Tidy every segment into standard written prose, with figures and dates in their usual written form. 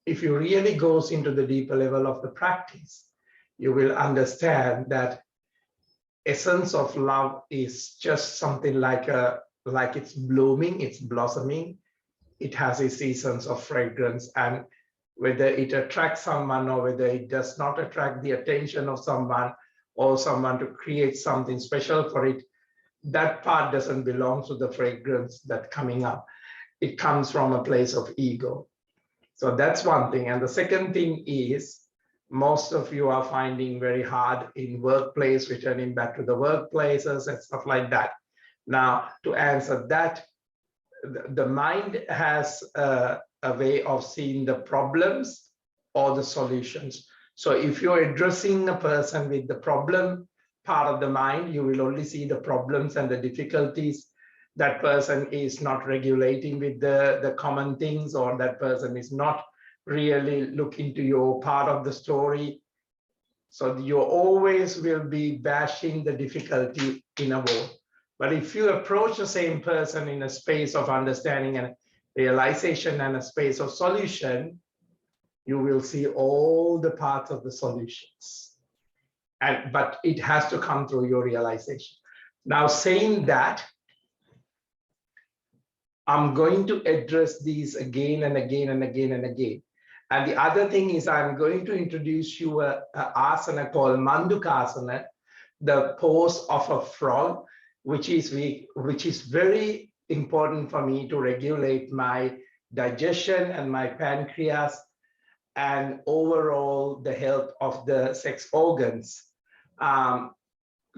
if you really goes into the deeper level of the practice, you will understand that essence of love is just something like it's blooming, it's blossoming. It has its seasons of fragrance, and whether it attracts someone or whether it does not attract the attention of someone or someone to create something special for it, that part doesn't belong to the fragrance that's coming up. It comes from a place of ego. So that's one thing. And the second thing is, most of you are finding very hard in workplace, returning back to the workplaces and stuff like that. Now, to answer that, the mind has a way of seeing the problems or the solutions. So if you're addressing a person with the problem part of the mind, you will only see the problems and the difficulties. That person is not regulating with the common things, or that person is not really looking to your part of the story. So you always will be bashing the difficulty in a wall. But if you approach the same person in a space of understanding and realization and a space of solution, you will see all the parts of the solutions. But it has to come through your realization. Now, saying that, I'm going to address these again and again and again and again. And the other thing is, I'm going to introduce you an asana called Mandukasana, the pose of a frog, which is very important for me to regulate my digestion and my pancreas and overall the health of the sex organs.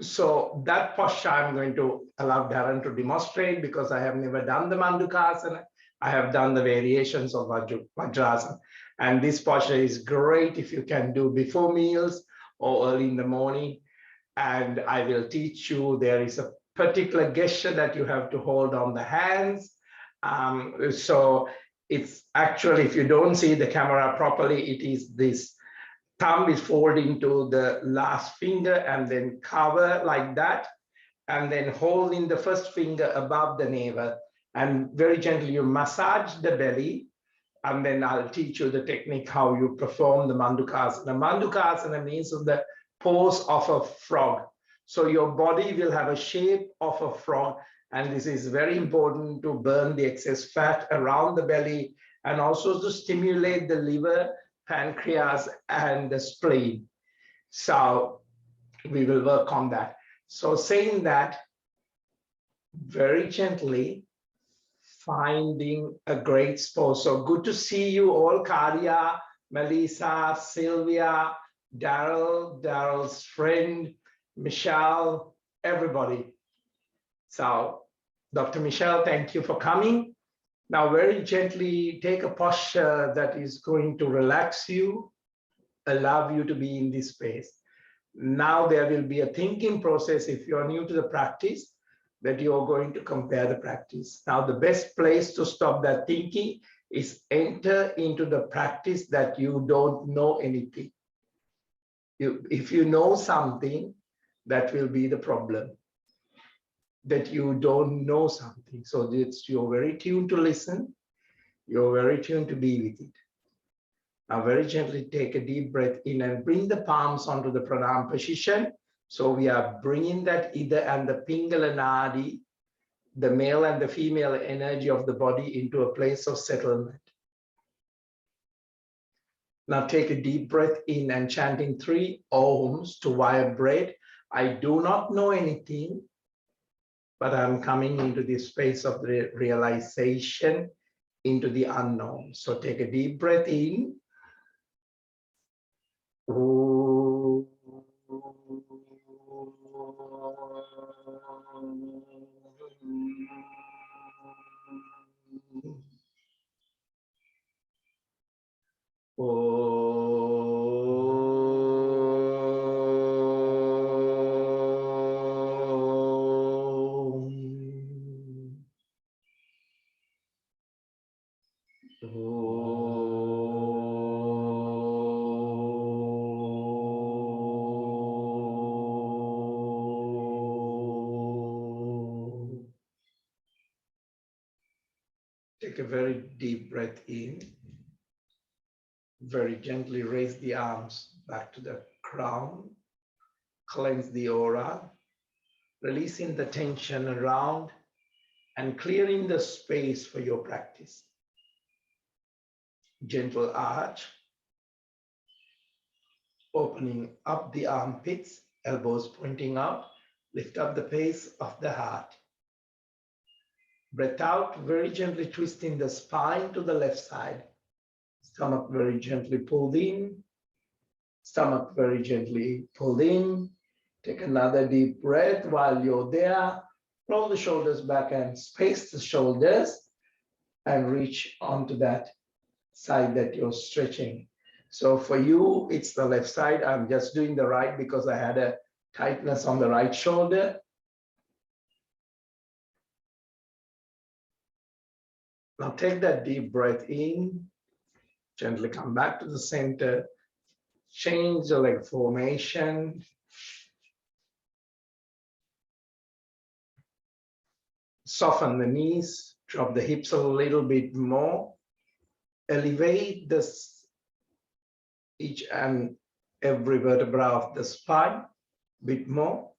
So that posture I'm going to allow Darren to demonstrate, because I have never done the Mandukasana. I have done the variations of Vajrasana. And this posture is great if you can do before meals or early in the morning. And I will teach you, there is a particular gesture that you have to hold on the hands. So it's actually, if you don't see the camera properly, it is this thumb is folded into the last finger and then cover like that, and then holding the first finger above the navel, and very gently you massage the belly, and then I'll teach you the technique how you perform the Mandukasana. Mandukasana means the pose of a frog. So your body will have a shape of a frog, and this is very important to burn the excess fat around the belly and also to stimulate the liver, pancreas, and the spleen. So we will work on that. So saying that, very gently finding a great pose. So good to see you all, Karia, Melissa, Sylvia, Daryl's friend, Michelle, everybody. So Dr. Michelle, thank you for coming. Now, very gently take a posture that is going to relax you, allow you to be in this space. Now there will be a thinking process if you're new to the practice, that you're going to compare the practice. Now, the best place to stop that thinking is enter into the practice that you don't know anything. If you know something, that will be the problem, that you don't know something. So you're very tuned to listen. You're very tuned to be with it. Now, very gently take a deep breath in and bring the palms onto the pranam position. So we are bringing that Ida and the Pingala Nadi, the male and the female energy of the body, into a place of settlement. Now take a deep breath in and chanting 3 ohms to vibrate. I do not know anything, but I'm coming into this space of the realization, into the unknown. So take a deep breath in. Take a very deep breath in. Very gently raise the arms back to the crown, cleanse the aura, releasing the tension around and clearing the space for your practice. Gentle arch, opening up the armpits, elbows pointing out, lift up the base of the heart. Breath out, very gently twisting the spine to the left side. Stomach very gently pulled in. Stomach very gently pulled in. Take another deep breath while you're there. Roll the shoulders back and space the shoulders and reach onto that side that you're stretching. So for you, it's the left side. I'm just doing the right because I had a tightness on the right shoulder. Now take that deep breath in. Gently come back to the center. Change the leg formation. Soften the knees. Drop the hips a little bit more. Elevate this each and every vertebra of the spine a bit more.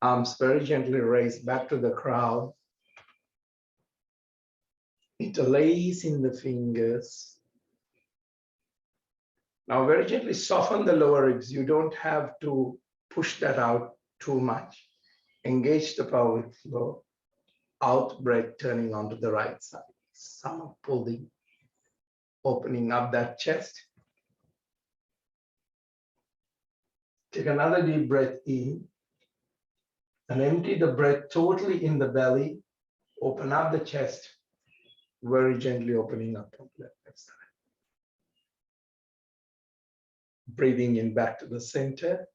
Arms very gently raised back to the crown. Interlacing the fingers. Now very gently soften the lower ribs. You don't have to push that out too much. Engage the pelvic floor. Out breath turning onto the right side. Stomach pulling. Opening up that chest. Take another deep breath in and empty the breath totally in the belly. Open up the chest, very gently opening up on the left side. Breathing in back to the center.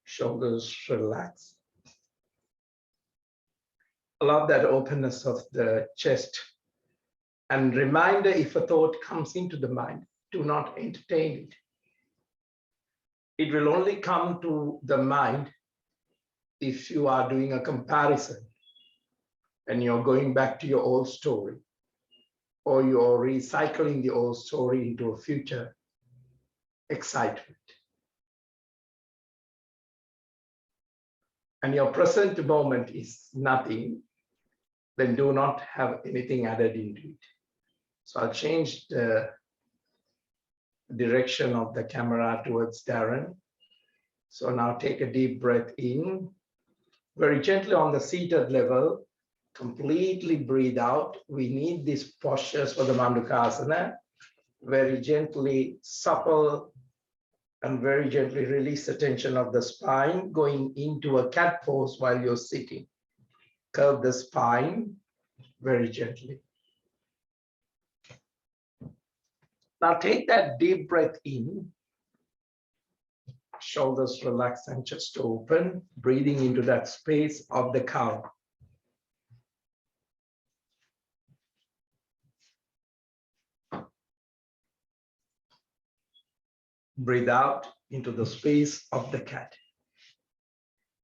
Shoulders relax. Allow that openness of the chest. And reminder, if a thought comes into the mind, do not entertain it. It will only come to the mind if you are doing a comparison and you're going back to your old story, or you're recycling the old story into a future excitement. And your present moment is nothing, then do not have anything added into it. So I'll change the direction of the camera towards Darren. So now take a deep breath in, very gently on the seated level, completely breathe out. We need these postures for the Mandukasana. Very gently, supple, and very gently release the tension of the spine, going into a cat pose while you're sitting. Curve the spine very gently. Now take that deep breath in. Shoulders relaxed and chest open, breathing into that space of the cow. Breathe out into the space of the cat.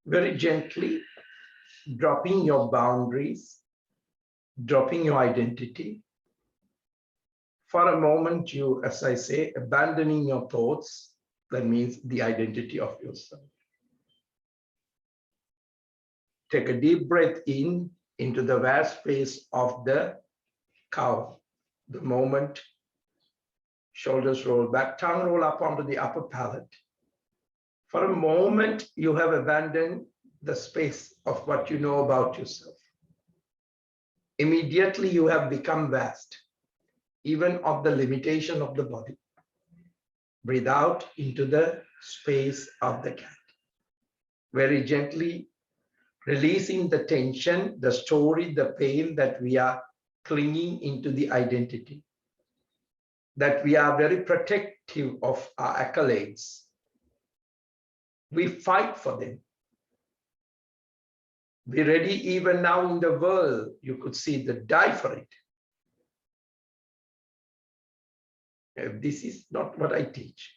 Very gently dropping your boundaries, dropping your identity. For a moment, you, as I say, abandoning your thoughts. That means the identity of yourself. Take a deep breath in into the vast space of the cow. The moment, shoulders roll back, tongue roll up onto the upper palate. For a moment, you have abandoned the space of what you know about yourself. Immediately, you have become vast, even of the limitation of the body. Breathe out into the space of the cat. Very gently releasing the tension, the story, the pain that we are clinging into the identity. That we are very protective of our accolades. We fight for them. We're ready even now in the world, you could see the die for it. This is not what I teach.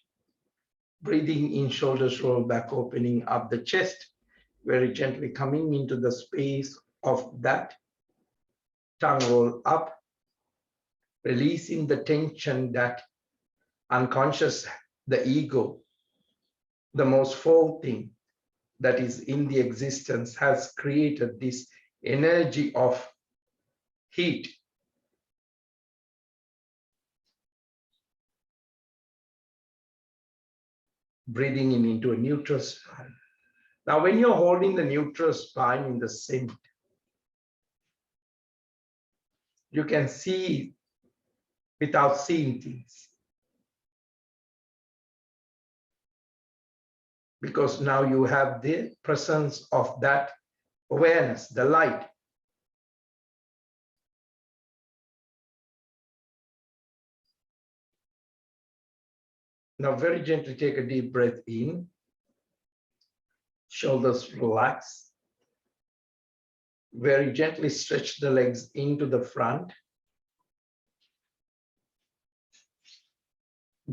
Breathing in, shoulders roll back, opening up the chest, very gently coming into the space of that. Tongue roll up, releasing the tension that unconscious, the ego, the most full thing that is in the existence, has created this energy of heat. Breathing in into a neutral spine. Now, when you're holding the neutral spine in the center, you can see without seeing things. Because now you have the presence of that awareness, the light. Now very gently take a deep breath in. Shoulders relax. Very gently stretch the legs into the front.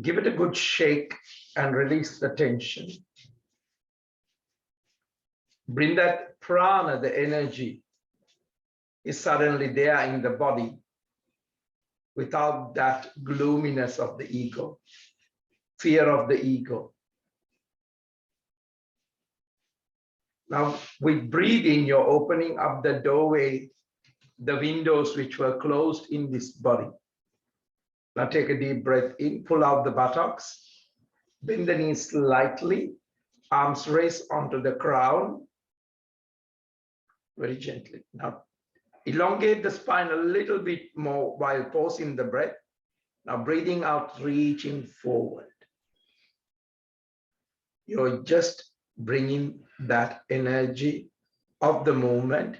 Give it a good shake and release the tension. Bring that prana, the energy, is suddenly there in the body without that gloominess of the ego, fear of the ego. Now, with breathing, you're opening up the doorway, the windows which were closed in this body. Now take a deep breath in, pull out the buttocks, bend the knees slightly, arms raised onto the crown, very gently. Now elongate the spine a little bit more while pausing the breath. Now breathing out, reaching forward. You're just bringing that energy of the moment,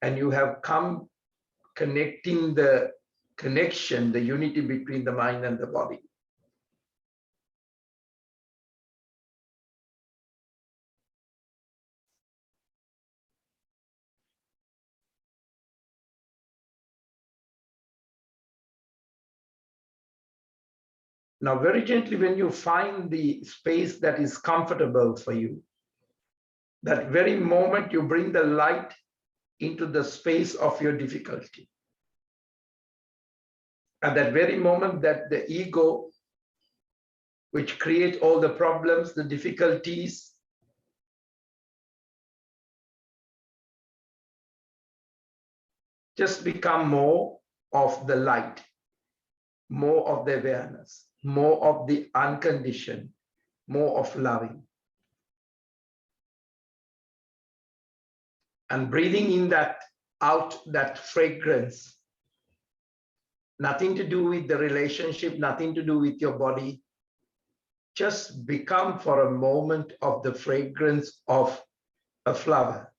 and you have come connecting the connection, the unity between the mind and the body. Now, very gently, when you find the space that is comfortable for you, that very moment you bring the light into the space of your difficulty. At that very moment that the ego, which creates all the problems, the difficulties, just become more of the light, more of the awareness, more of the unconditioned, more of loving. And breathing in that, out that fragrance, nothing to do with the relationship, nothing to do with your body. Just become for a moment of the fragrance of a flower,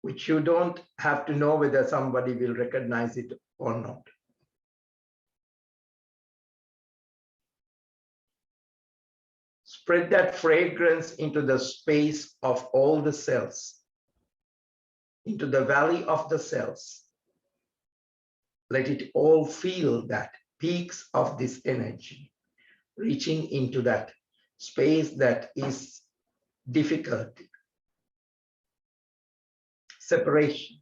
which you don't have to know whether somebody will recognize it or not. Spread that fragrance into the space of all the cells, into the valley of the cells. Let it all feel that peaks of this energy, reaching into that space that is difficulty, separation.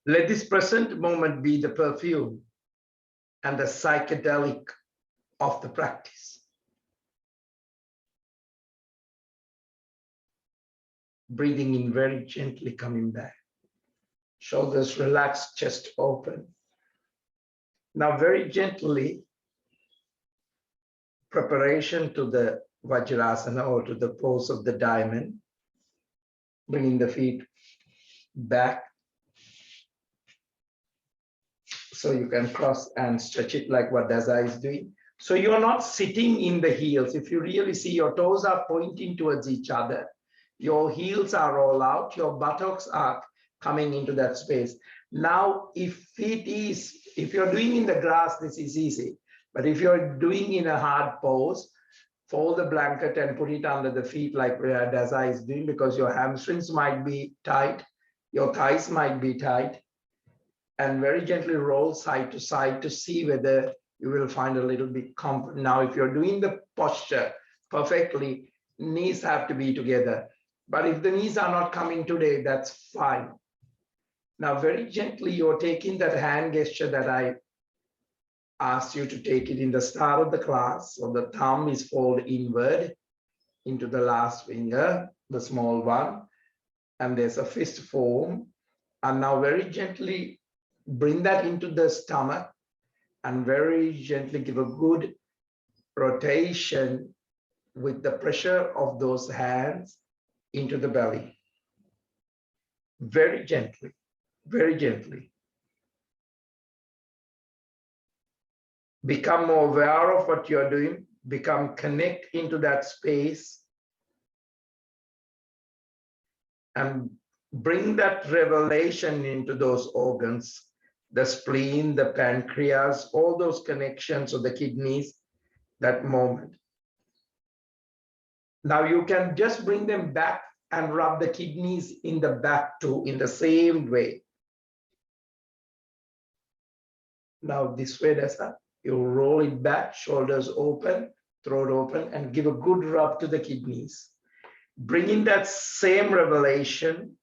Let this present moment be the perfume and the psychedelic of the practice. Breathing in very gently, coming back. Shoulders relaxed, chest open. Now very gently, preparation to the Vajrasana or to the pose of the diamond. Bringing the feet back so you can cross and stretch it like what Daza is doing. So you're not sitting in the heels. If you really see, your toes are pointing towards each other. Your heels are all out. Your buttocks are coming into that space. Now, if you're doing in the grass, this is easy. But if you're doing in a hard pose, fold the blanket and put it under the feet like Daza is doing, because your hamstrings might be tight, your thighs might be tight, and very gently roll side to side to see whether you will find a little bit comfort. Now, if you're doing the posture perfectly, knees have to be together. But if the knees are not coming today, that's fine. Now, very gently, you're taking that hand gesture that I asked you to take it in the start of the class. So the thumb is folded inward into the last finger, the small one, and there's a fist form. And now very gently bring that into the stomach and very gently give a good rotation with the pressure of those hands into the belly. Very gently, very gently. Become more aware of what you're doing, connect into that space and bring that revelation into those organs, the spleen, the pancreas, all those connections of the kidneys, that moment. Now you can just bring them back and rub the kidneys in the back too, in the same way. Now this way, Dasa, you roll it back, shoulders open, throat open, and give a good rub to the kidneys. Bring in that same revelation.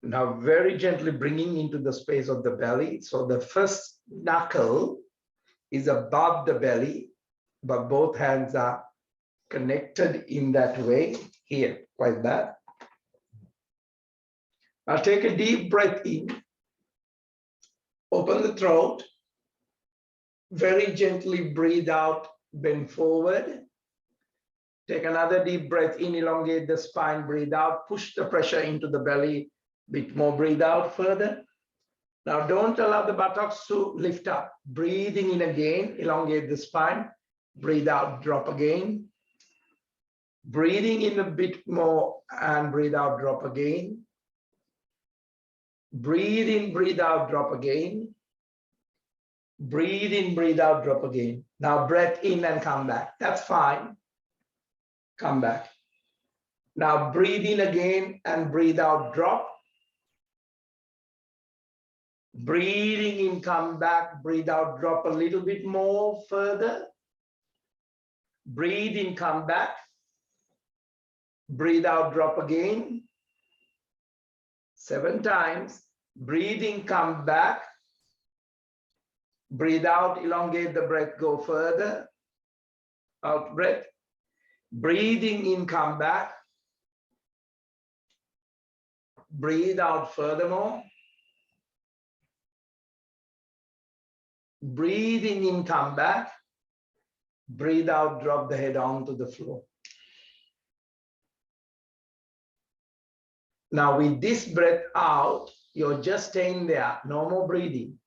Now very gently bringing into the space of the belly. So the first knuckle is above the belly, but both hands are connected in that way, here, like that. Now take a deep breath in. Open the throat. Very gently breathe out, bend forward. Take another deep breath in, elongate the spine, breathe out, push the pressure into the belly, bit more, breathe out further. Now don't allow the buttocks to lift up. Breathing in again, elongate the spine, breathe out, drop again. Breathing in a bit more and breathe out, drop again. Breathe in, breathe out, drop again. Breathe in, breathe out, drop again. Now breath in and come back. That's fine. Come back. Now breathe in again and breathe out, drop. Breathing in, come back, breathe out, drop a little bit more further. Breathe in, come back. Breathe out, drop again. 7 times. Breathe in, come back. Breathe out, elongate the breath, go further. Out breath. Breathing in, come back. Breathe out furthermore. Breathing in, come back. Breathe out, drop the head onto the floor. Now with this breath out, you're just staying there, no more breathing.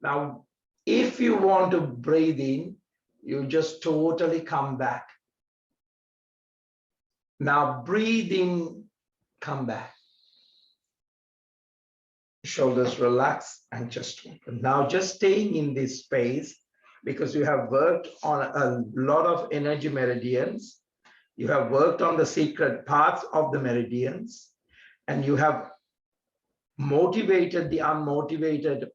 Now, if you want to breathe in, you just totally come back. Now breathe in, come back. Shoulders relax and chest open. Now just staying in this space because you have worked on a lot of energy meridians. You have worked on the secret parts of the meridians, and you have motivated the unmotivated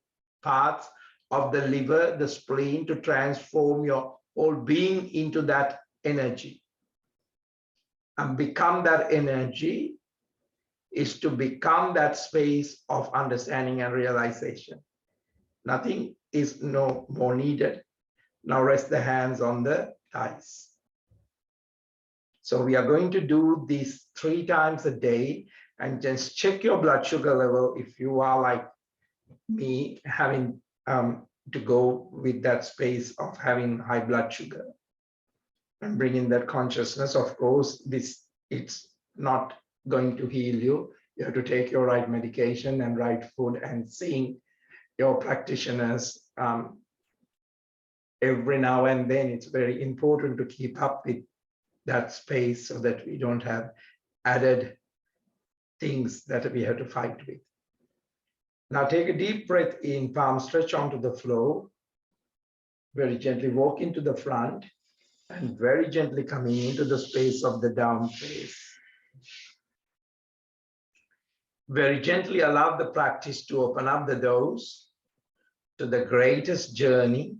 parts of the liver, the spleen, to transform your whole being into that energy. And become that energy is to become that space of understanding and realization. Nothing is no more needed. Now rest the hands on the thighs. So we are going to do this 3 times a day, and just check your blood sugar level if you are like me, having to go with that space of having high blood sugar, and bring in that consciousness. Of course, it's not going to heal you. You have to take your right medication and right food, and seeing your practitioners every now and then. It's very important to keep up with that space so that we don't have added things that we have to fight with. Now take a deep breath in, palm stretch onto the floor. Very gently walk into the front and very gently coming into the space of the down face. Very gently allow the practice to open up the doors to the greatest journey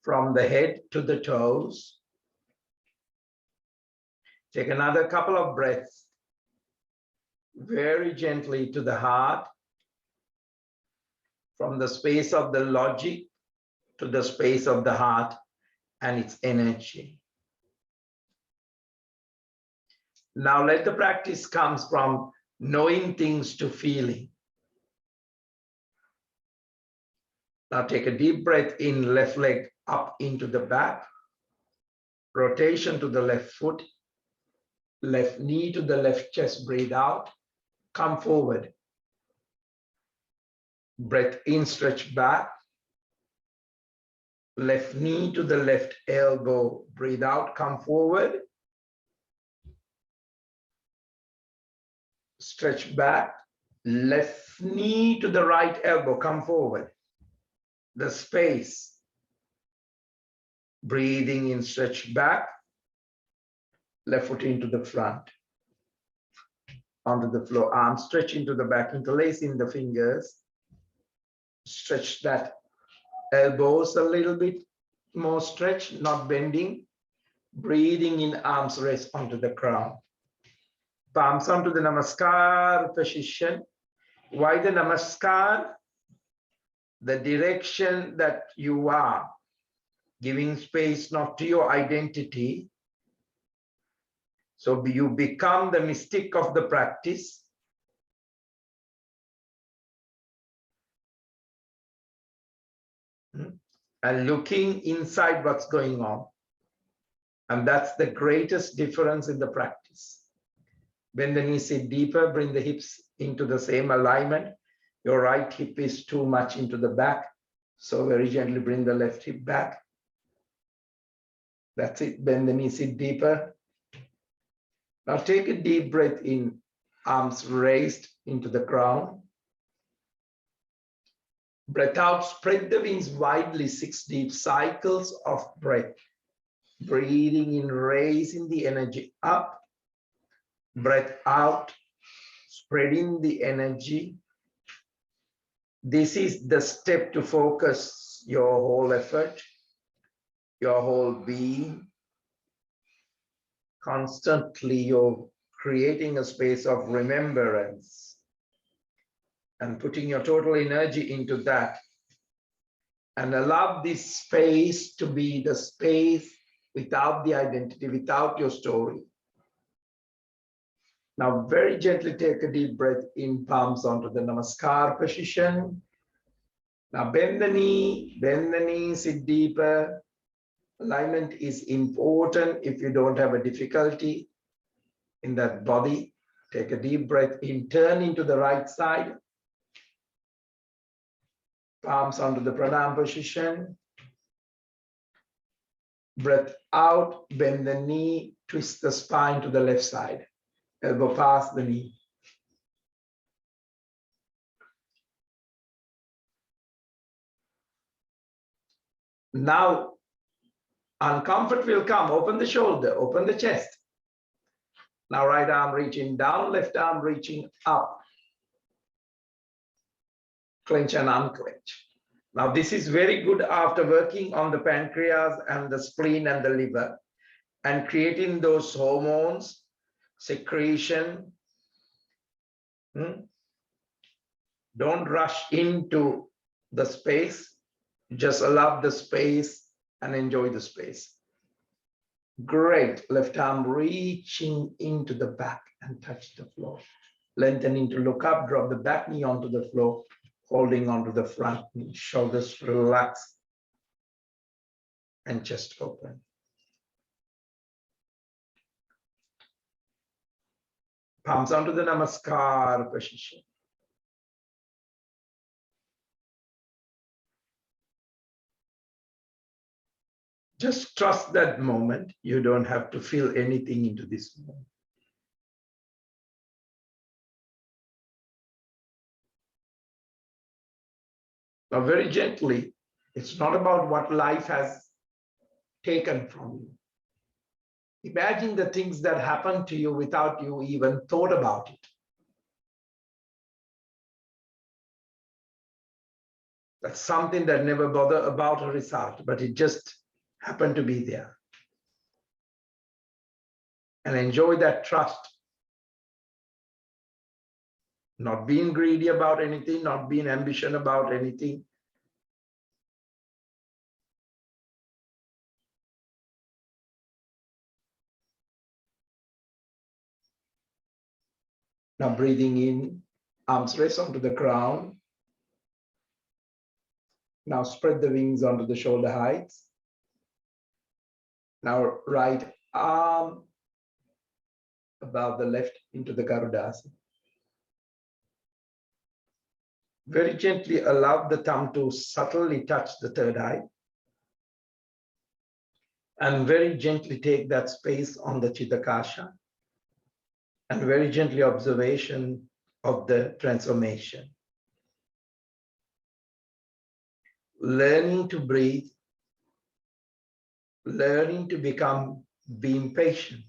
from the head to the toes, Take another couple of breaths. Very gently to the heart. From the space of the logic to the space of the heart and its energy. Now let the practice comes from knowing things to feeling. Now take a deep breath in, left leg up into the back. Rotation to the left foot. Left knee to the left chest, breathe out. Come forward. Breath in, stretch back. Left knee to the left elbow, breathe out, come forward. Stretch back. Left knee to the right elbow, come forward. The space. Breathing in, stretch back. Left foot into the front. Onto the floor, arms stretch into the back, interlacing the fingers. Stretch that elbows a little bit more stretched, not bending. Breathing in, arms rest onto the crown. Palms onto the Namaskar position. Why the Namaskar? The direction that you are, giving space not to your identity. So you become the mystic of the practice. And looking inside what's going on. And that's the greatest difference in the practice. Bend the knees, sit deeper, bring the hips into the same alignment. Your right hip is too much into the back. So very gently bring the left hip back. That's it, bend the knees, sit deeper. Now take a deep breath in, arms raised into the crown. Breath out, spread the wings widely, 6 deep cycles of breath. Breathing in, raising the energy up. Breath out, spreading the energy. This is the step to focus your whole effort, your whole being. Constantly you're creating a space of remembrance and putting your total energy into that. And allow this space to be the space without the identity, without your story. Now very gently take a deep breath in, palms onto the Namaskar position. Now bend the knee, sit deeper. Alignment is important. If you don't have a difficulty in that body, take a deep breath in, turn into the right side. Palms onto the pranam position. Breath out, bend the knee, twist the spine to the left side. Elbow past the knee. Now, uncomfort will come. Open the shoulder, open the chest. Now, right arm reaching down, left arm reaching up. Clench and unclench. Now, this is very good after working on the pancreas and the spleen and the liver and creating those hormones, secretion. Don't rush into the space. Just allow the space and enjoy the space. Great. Left arm reaching into the back and touch the floor. Lengthening to look up, drop the back knee onto the floor, holding onto the front knee. Shoulders relax and chest open. Palms onto the Namaskar position. Just trust that moment. You don't have to feel anything into this moment. Now, very gently, it's not about what life has taken from you. Imagine the things that happened to you without you even thought about it. That's something that never bothered about a result, but it just happened to be there. and enjoy that trust. Not being greedy about anything, not being ambitious about anything. Now breathing in, arms rest onto the ground. Now spread the wings onto the shoulder heights. Now right arm above the left into the Garudasana. Very gently allow the thumb to subtly touch the third eye. And very gently take that space on the Chitakasha. And very gently observation of the transformation. Learning to breathe, learning to become being patient,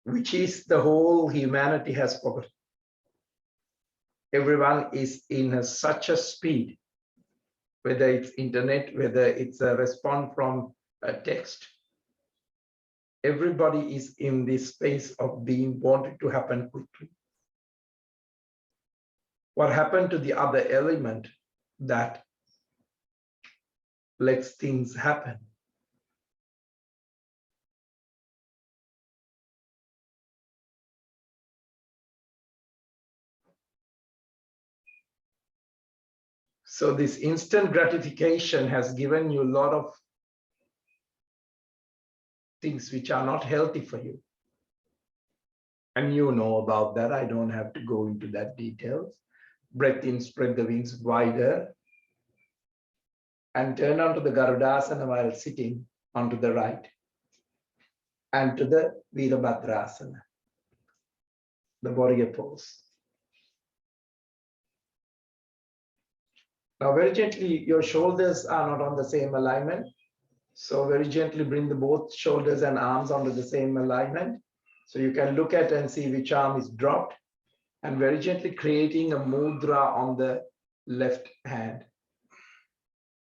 which is the whole humanity has forgotten. Everyone is in such a speed, whether it's internet, whether it's a response from a text. Everybody is in this space of being wanted to happen quickly. What happened to the other element that lets things happen? So this instant gratification has given you a lot of things which are not healthy for you. And you know about that. I don't have to go into that details. Breath in, spread the wings wider. And turn onto the Garudasana while sitting onto the right. And to the Vajrasana, the warrior pose. Now very gently, your shoulders are not on the same alignment. So very gently bring the both shoulders and arms onto the same alignment. So you can look at and see which arm is dropped. And very gently creating a mudra on the left hand.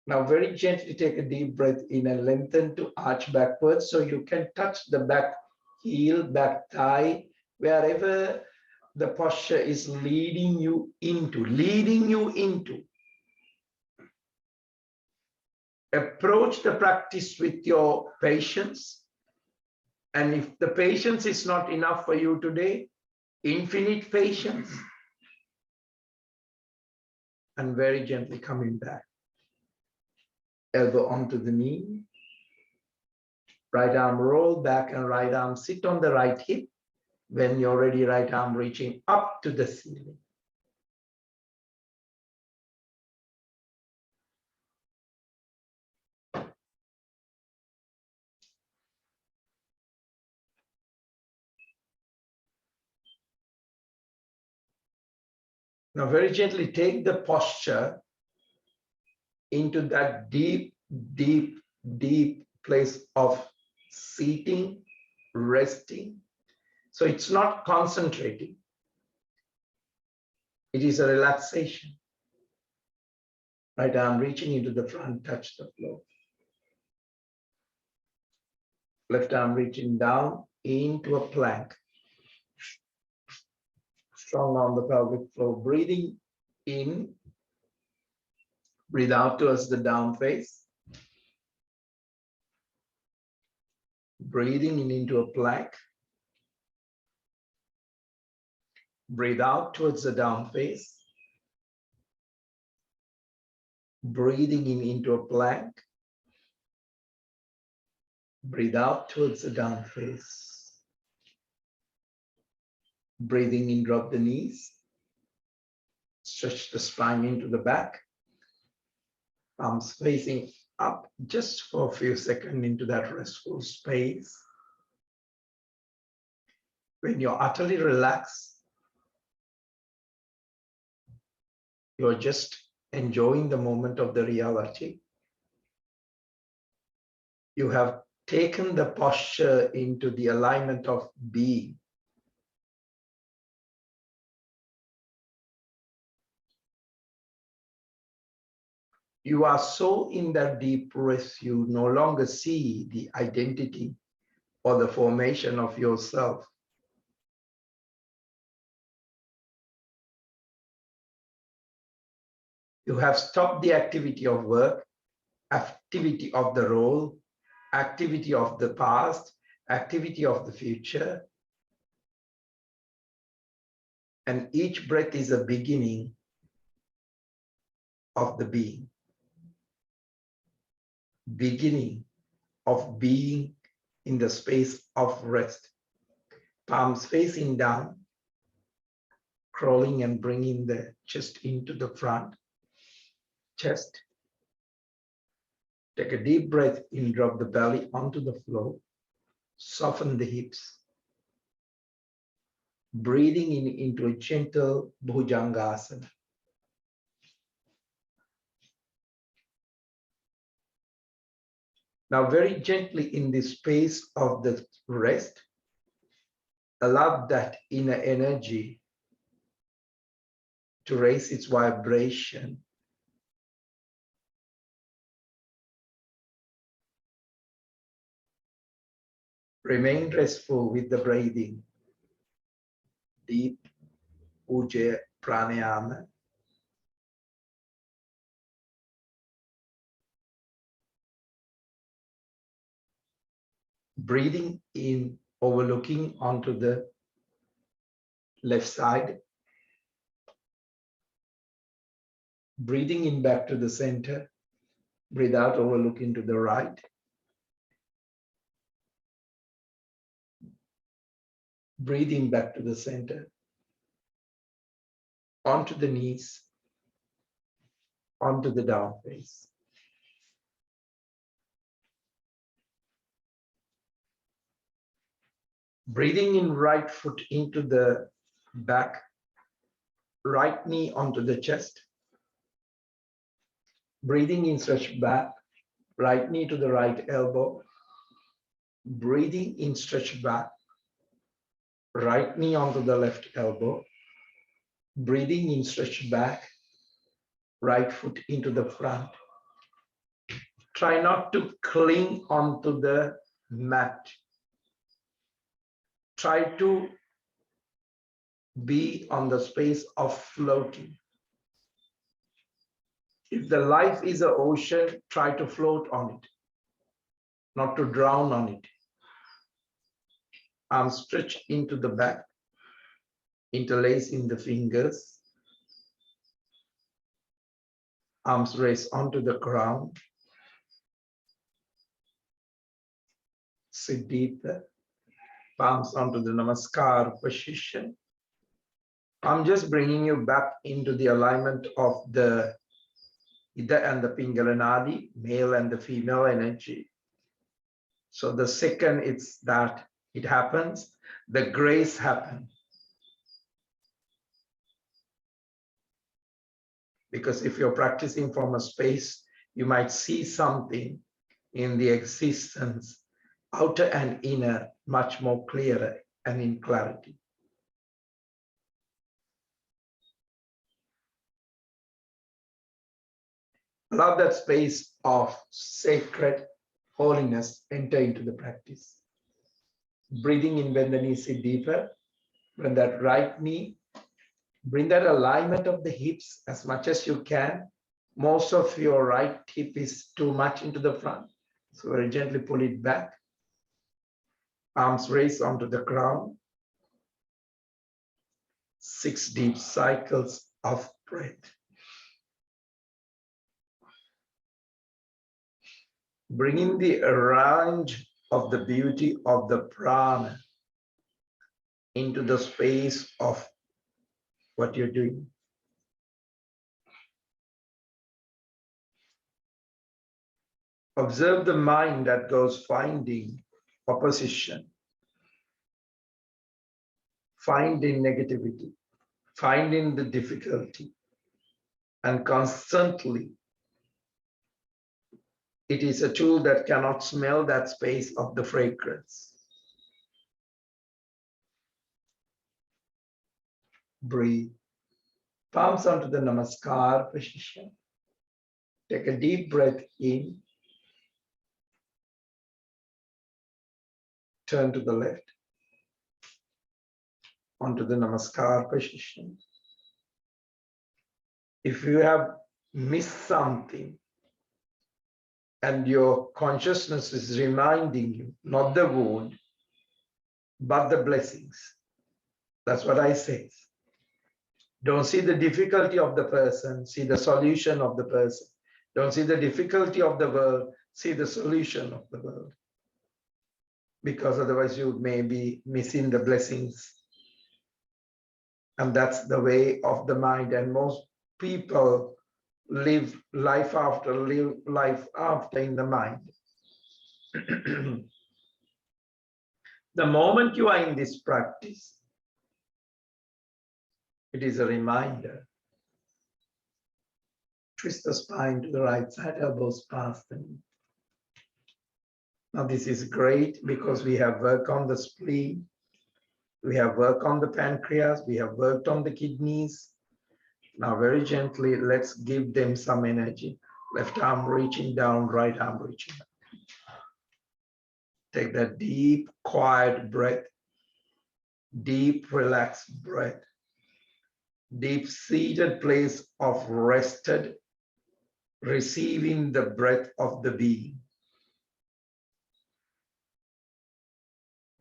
Now very gently take a deep breath in and lengthen to arch backwards. So you can touch the back heel, back thigh, wherever the posture is leading you into. Approach the practice with your patience. And if the patience is not enough for you today, infinite patience. And very gently coming back. Elbow onto the knee. Right arm roll back and right arm sit on the right hip. When you're ready, right arm reaching up to the ceiling. Now very gently take the posture into that deep, deep, deep place of seating, resting. So it's not concentrating. It is a relaxation. Right arm reaching into the front, touch the floor. Left arm reaching down into a plank. Strong on the pelvic floor, breathing in, breathe out towards the down face. Breathing in into a plank. Breathe out towards the down face. Breathing in into a plank. Breathe out towards the down face. Breathing in, drop the knees. Stretch the spine into the back. Arms facing up just for a few seconds into that restful space. When you're utterly relaxed, you're just enjoying the moment of the reality. You have taken the posture into the alignment of being. You are so in that deep rest, you no longer see the identity or the formation of yourself. You have stopped the activity of work, activity of the role, activity of the past, activity of the future. And each breath is a beginning of the being. Beginning of being in the space of rest. Palms facing down, crawling and bringing the chest into the front. Chest. Take a deep breath in, drop the belly onto the floor. Soften the hips. Breathing in into a gentle Bhujangasana. Now, very gently in this space of the rest, allow that inner energy to raise its vibration. Remain restful with the breathing. Deep Ujjayi Pranayama. Breathing in, overlooking onto the left side. Breathing in back to the center. Breathe out, overlooking to the right. Breathing back to the center. Onto the knees. Onto the down face. Breathing in, right foot into the back. Right knee onto the chest. Breathing in, stretch back. Right knee to the right elbow. Breathing in, stretch back. Right knee onto the left elbow. Breathing in, stretch back. Right foot into the front. Try not to cling onto the mat. Try to be on the space of floating. If the life is an ocean, try to float on it, not to drown on it. Arms stretch into the back, interlacing the fingers. Arms raise onto the ground. Sit deeper. Palms onto the Namaskar position. I'm just bringing you back into the alignment of the Ida and the Pingala Nadi, male and the female energy. So the second it's that it happens, the grace happens. Because if you're practicing from a space, you might see something in the existence, outer and inner, much more clearer and in clarity. Allow that space of sacred holiness enter into the practice. Breathing in, bend the knees, sit deeper. Bring that right knee. Bring that alignment of the hips as much as you can. Most of your right hip is too much into the front. So very gently pull it back. Arms raised onto the ground. 6 deep cycles of breath. Bringing the range of the beauty of the prana into the space of what you're doing. Observe the mind that goes finding opposition, finding negativity, finding the difficulty, and constantly it is a tool that cannot smell that space of the fragrance. Breathe. Palms onto the Namaskar position. Take a deep breath in. turn to the left onto the Namaskar position. If you have missed something and your consciousness is reminding you, not the wound, but the blessings. That's what I say. Don't see the difficulty of the person, see the solution of the person. Don't see the difficulty of the world, see the solution of the world. Because otherwise you may be missing the blessings. And that's the way of the mind. And most people live life after in the mind. The moment you are in this practice, it is a reminder. Twist the spine to the right side, elbows past the knee. Now this is great because we have worked on the spleen, we have worked on the pancreas, we have worked on the kidneys. Now very gently, let's give them some energy. Left arm reaching down, right arm reaching up. Take that deep, quiet breath, deep, relaxed breath, deep seated place of rested, receiving the breath of the being.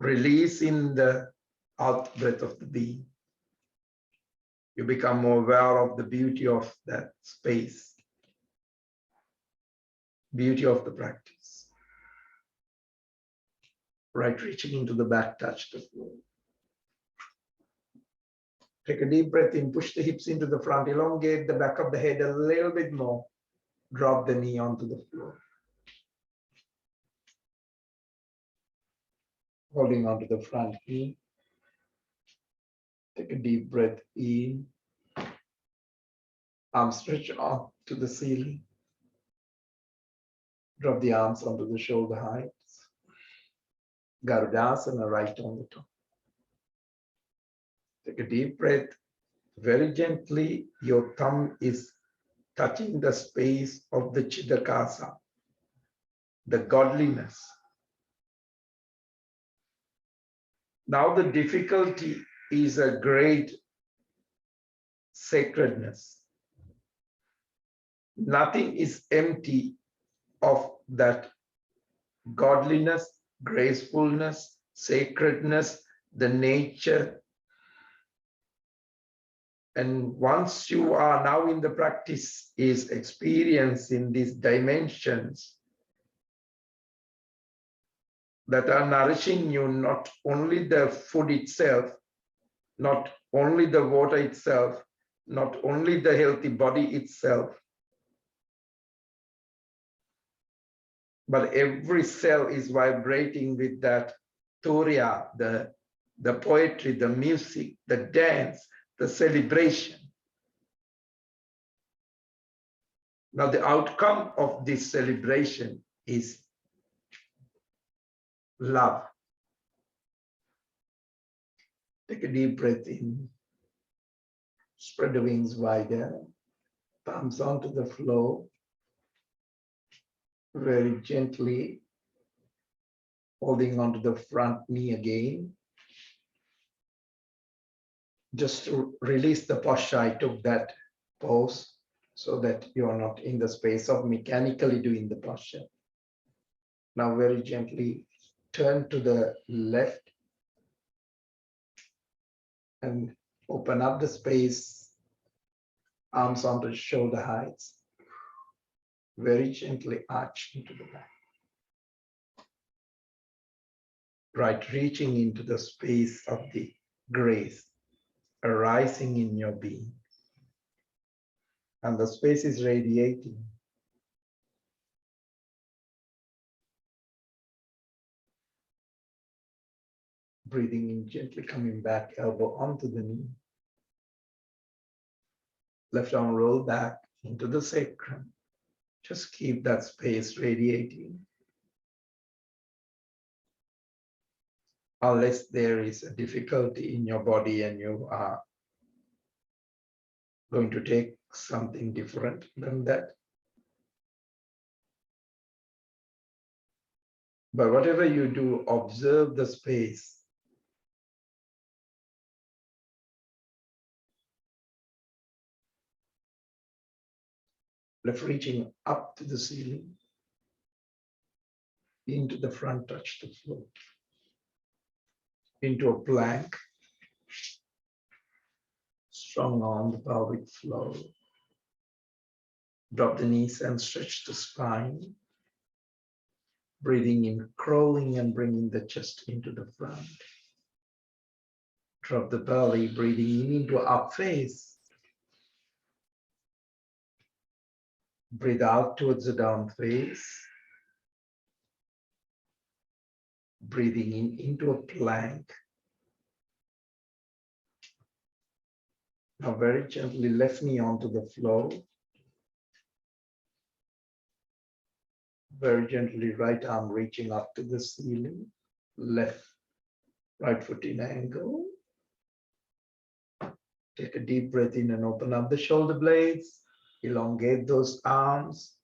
Releasing the out breath of the being. You become more aware of the beauty of that space, beauty of the practice. Right, reaching into the back, touch the floor. Take a deep breath in, push the hips into the front, elongate the back of the head a little bit more. Drop the knee onto the floor. Holding onto the front knee. Take a deep breath in. Arms stretch out to the ceiling. Drop the arms onto the shoulder heights. Garudasana, right on the top. Take a deep breath. Very gently, your thumb is touching the space of the Chidakasa, the godliness. Now the difficulty is a great sacredness. Nothing is empty of that godliness, gracefulness, sacredness, the nature. And once you are now in the practice is experiencing these dimensions that are nourishing you, not only the food itself, not only the water itself, not only the healthy body itself, but every cell is vibrating with that Turiya, the poetry, the music, the dance, the celebration. Now the outcome of this celebration is love. Take a deep breath in, spread the wings wider, palms onto the floor, very gently holding onto the front knee again. Just to release the posture, I took that pose so that you are not in the space of mechanically doing the posture. Now very gently turn to the left and open up the space, arms onto shoulder heights. Very gently arch into the back. Right, reaching into the space of the grace arising in your being. And the space is radiating. Breathing in, gently coming back, elbow onto the knee. Left arm roll back into the sacrum. Just keep that space radiating. Unless there is a difficulty in your body and you are going to take something different than that. But whatever you do, observe the space. Left reaching up to the ceiling, into the front, touch the floor, into a plank, strong on the pelvic floor. Drop the knees and stretch the spine. Breathing in, crawling and bringing the chest into the front. Drop the belly, breathing in into up face. Breathe out towards the down face. Breathing in into a plank. Now very gently left knee onto the floor. Very gently right arm reaching up to the ceiling. Right foot in angle. Take a deep breath in and open up the shoulder blades. Elongate those arms.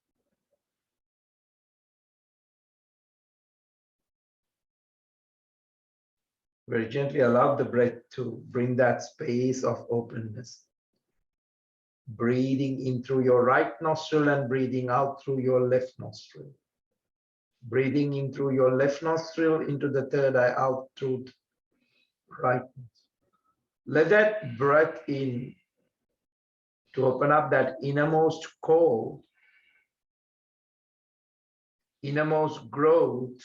Very gently allow the breath to bring that space of openness. Breathing in through your right nostril and breathing out through your left nostril. Breathing in through your left nostril into the third eye, out through the right nostril. Let that breath in to open up that innermost core, innermost growth,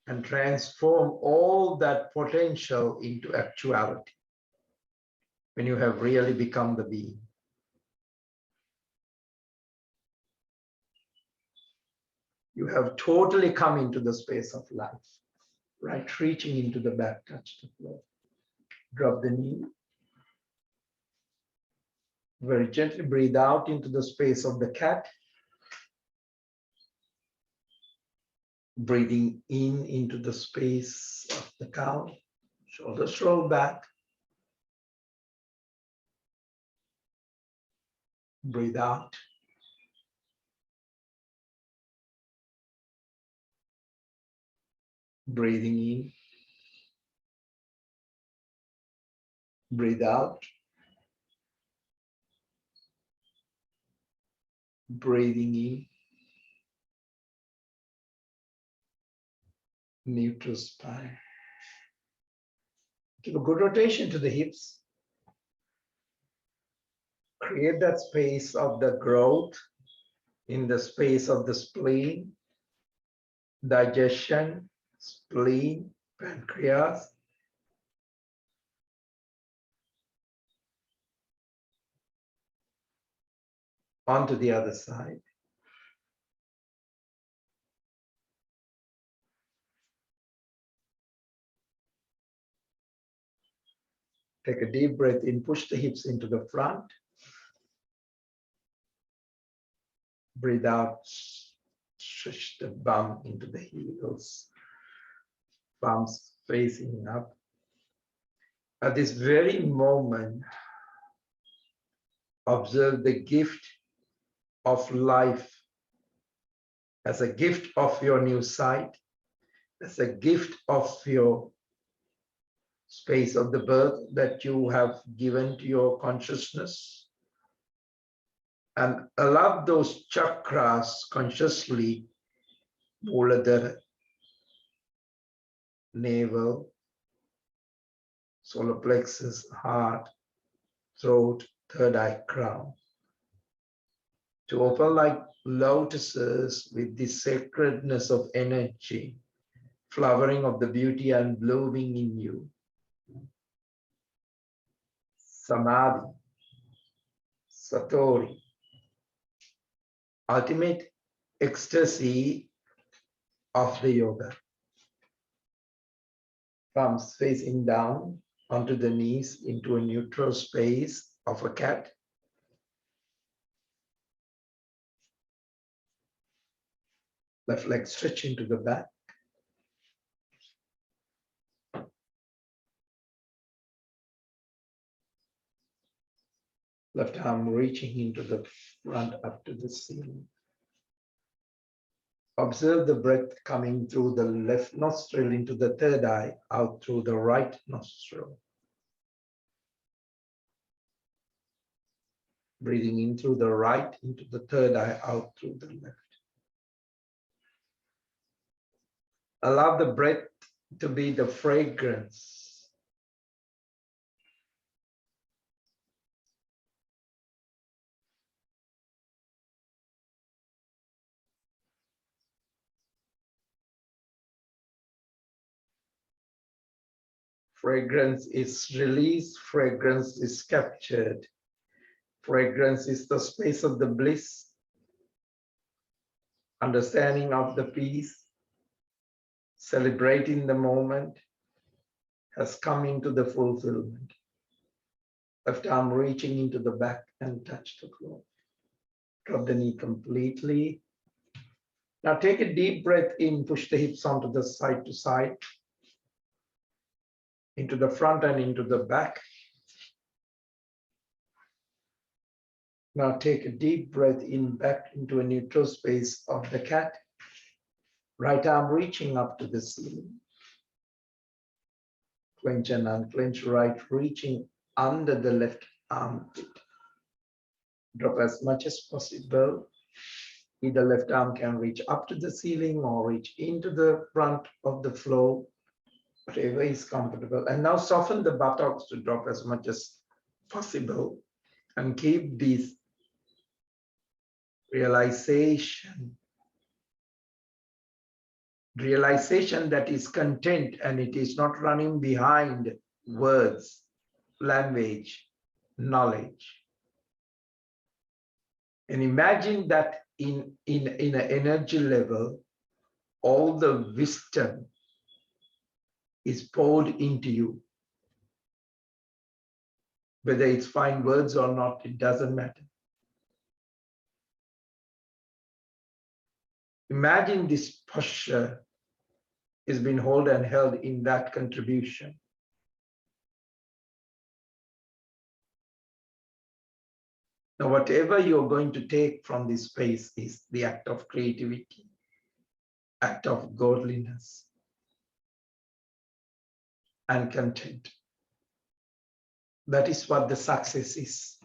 and transform all that potential into actuality when you have really become the being. You have totally come into the space of life, right? Reaching into the back, touch the floor. Drop the knee. Very gently breathe out into the space of the cat. Breathing in into the space of the cow. Shoulders roll back. Breathe out. Breathing in. Breathe out. Breathing in. Neutral spine. Give a good rotation to the hips. Create that space of the growth in the space of the spleen, digestion, spleen, pancreas. Onto the other side. Take a deep breath in, push the hips into the front. Breathe out, stretch the bum into the heels. Palms facing up. At this very moment, observe the gift of life as a gift of your new sight, as a gift of your space of the birth that you have given to your consciousness. And allow those chakras consciously, Muladhara, navel, solar plexus, heart, throat, third eye, crown, to open like lotuses with the sacredness of energy, flowering of the beauty and blooming in you. Samadhi, Satori, ultimate ecstasy of the yoga. Palms facing down onto the knees into a neutral space of a cat. Left leg stretch into the back. Left arm reaching into the front up to the ceiling. Observe the breath coming through the left nostril into the third eye, out through the right nostril. Breathing in through the right into the third eye, out through the left. Allow the breath to be the fragrance. Fragrance is released, fragrance is captured. Fragrance is the space of the bliss, understanding of the peace, celebrating the moment, has come into the fulfillment. Left arm reaching into the back and touch the floor. Drop the knee completely. Now take a deep breath in, push the hips onto the side to side, into the front and into the back. Now take a deep breath in, back into a neutral space of the cat. Right arm reaching up to the ceiling. Clench and unclench, right reaching under the left armpit. Drop as much as possible. Either left arm can reach up to the ceiling or reach into the front of the floor, whatever is comfortable. And now soften the buttocks to drop as much as possible and keep this realization that is content and it is not running behind words, language, knowledge. And imagine that in an energy level, all the wisdom is poured into you. Whether it's fine words or not, it doesn't matter. Imagine this posture is being held and held in that contribution. Now, whatever you're going to take from this space is the act of creativity, act of godliness, and content. That is what the success is.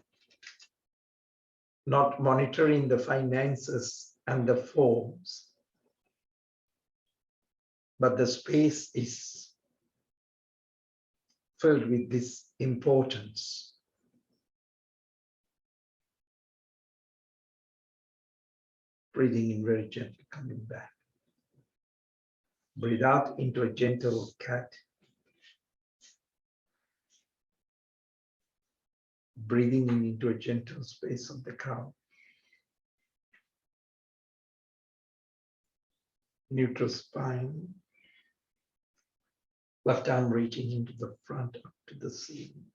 Not monitoring the finances and the forms, but the space is filled with this importance. Breathing in very gently, coming back. Breathe out into a gentle cat. Breathing in into a gentle space of the cow. Neutral spine. Left arm reaching into the front up to the ceiling.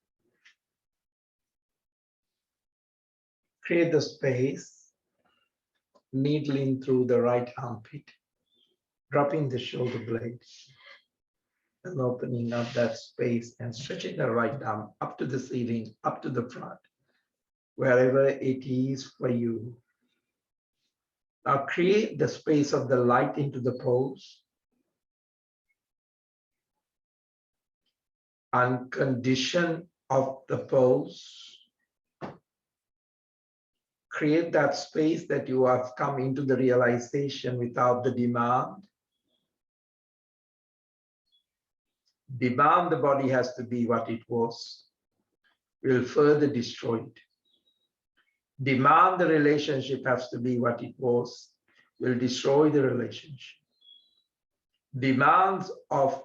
Create the space. Needling through the right armpit. Dropping the shoulder blade. And opening up that space and stretching the right arm up to the ceiling, up to the front, wherever it is for you. Now create the space of the light into the pose. And condition of the pose. Create that space that you have come into the realization without the demand. Demand the body has to be what it was, will further destroy it. Demand the relationship has to be what it was, will destroy the relationship. Demands of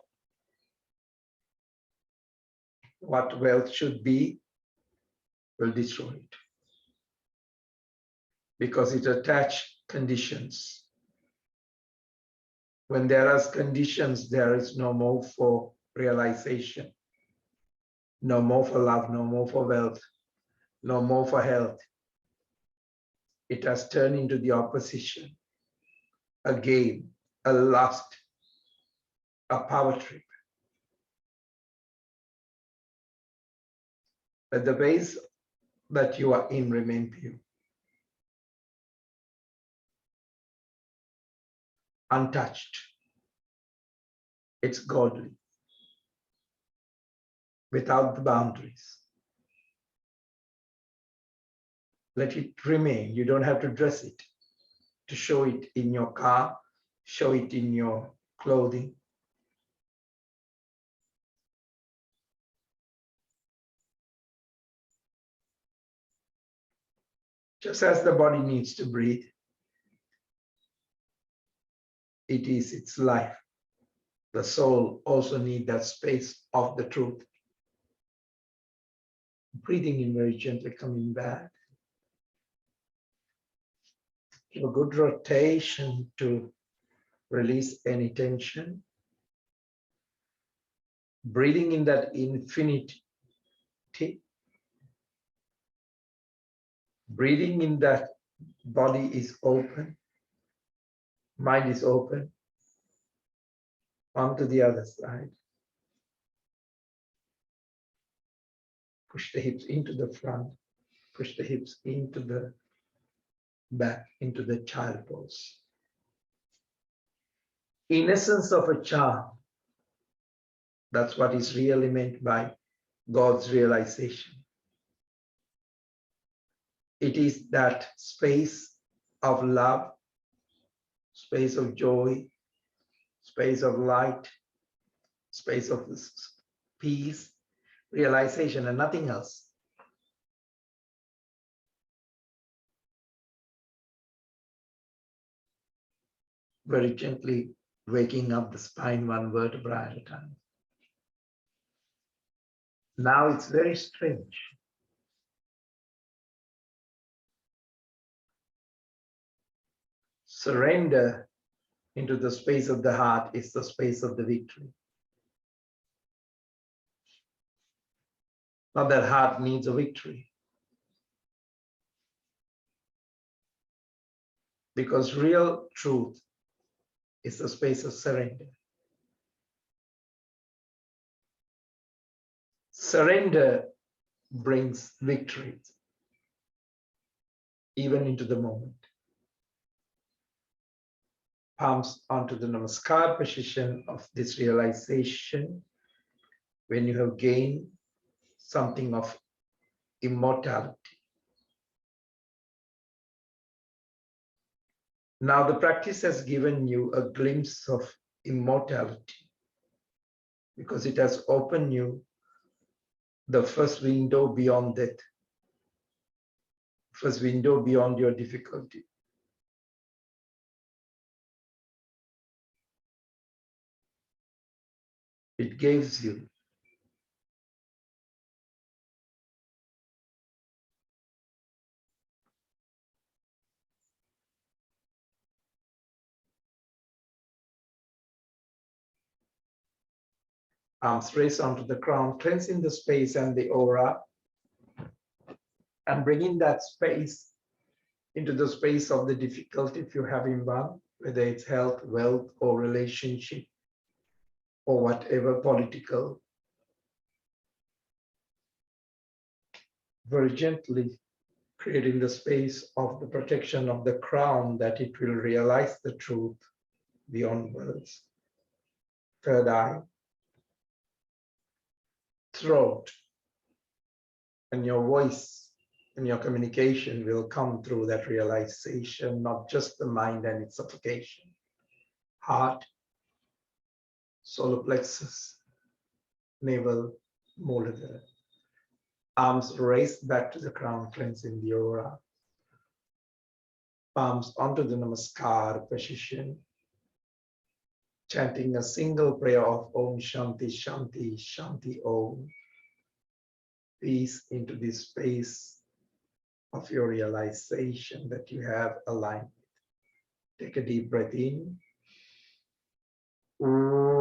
what wealth should be will destroy it. Because it attaches conditions. When there are conditions, there is no more for realization, no more for love, no more for wealth, no more for health. It has turned into the opposition, a game, a lust, a power trip. But the ways that you are in remain pure. untouched. It's godly, without the boundaries. Let it remain. You don't have to dress it, to show it in your car, show it in your clothing. Just as the body needs to breathe, it is its life. The soul also needs that space of the truth. Breathing in very gently, coming back. A good rotation to release any tension. Breathing in that infinity. Breathing in that body is open. Mind is open. On to the other side. Push the hips into the front. Push the hips into the back, into the child pose. In essence of a charm, that's what is really meant by God's realization. It is that space of love, space of joy, space of light, space of peace, realization, and nothing else. Very gently waking up the spine one vertebra at a time. Now it's very strange. Surrender into the space of the heart is the space of the victory. Not that heart needs a victory. Because real truth is the space of surrender. Surrender brings victory, even into the moment. Palms onto the Namaskar position of this realization. When you have gained something of immortality. Now the practice has given you a glimpse of immortality because it has opened you the first window beyond death, first window beyond your difficulty. It gives you arms raised onto the crown, cleansing the space and the aura, and bringing that space into the space of the difficulty if you're having one, whether it's health, wealth, or relationship, or whatever political. Very gently creating the space of the protection of the crown that it will realize the truth beyond words. Third eye, throat, and your voice and your communication will come through that realization, not just the mind and its suffocation. Heart, solar plexus, navel, Muladhara. Arms raised back to the crown, cleansing the aura. Palms onto the Namaskar position. Chanting a single prayer of Om Shanti Shanti Shanti Om. Peace into this space of your realization that you have aligned. Take a deep breath in. Om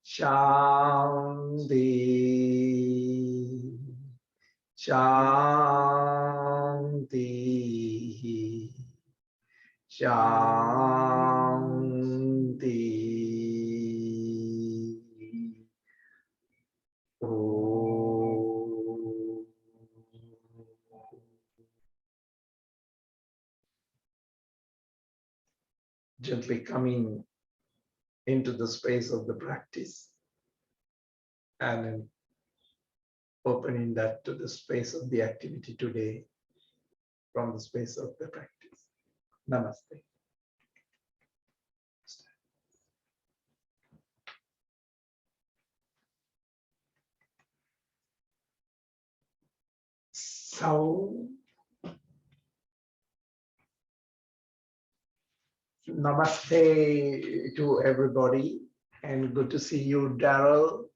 Shanti Shanti Shanti. gently coming into the space of the practice and then opening that to the space of the activity today from the space of the practice. Namaste. So, namaste to everybody, and good to see you, Daryl.